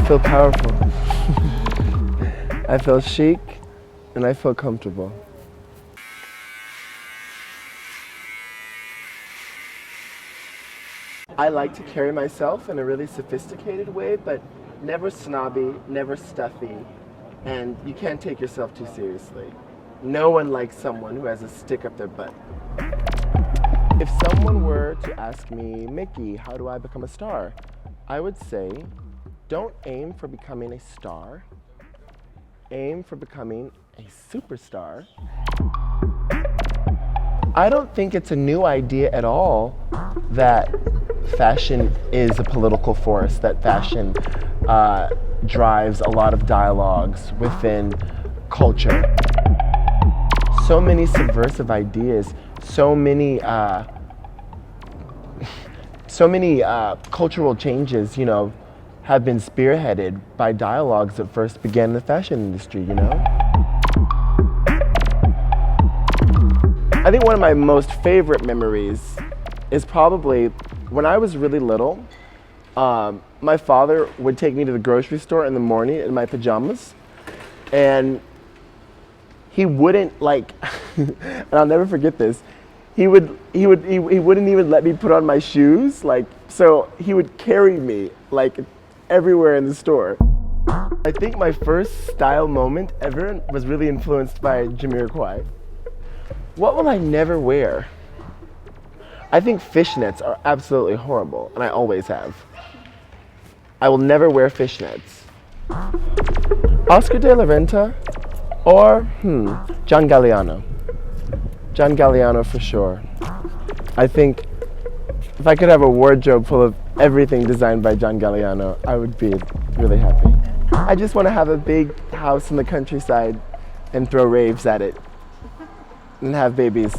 feel powerful. I feel chic and I feel comfortable. I like to carry myself in a really sophisticated way, but never snobby, never stuffy, and you can't take yourself too seriously. No one likes someone who has a stick up their butt. If someone were to ask me, Mykki, how do I become a star? I would say, don't aim for becoming a star. Aim for becoming a superstar. I don't think it's a new idea at all that fashion is a political force, that fashion drives a lot of dialogues within culture. So many subversive ideas, so many cultural changes, you know, have been spearheaded by dialogues that first began in the fashion industry, you know? I think one of my most favorite memories is probably when I was really little. My father would take me to the grocery store in the morning in my pajamas, and he wouldn't and I'll never forget this. He wouldn't even let me put on my shoes, so he would carry me everywhere in the store. I think my first style moment ever was really influenced by Jamiroquai. What will I never wear? I think fishnets are absolutely horrible, and I always have. I will never wear fishnets. Oscar de la Renta or John Galliano. John Galliano for sure. I think if I could have a wardrobe full of everything designed by John Galliano, I would be really happy. I just want to have a big house in the countryside and throw raves at it and have babies.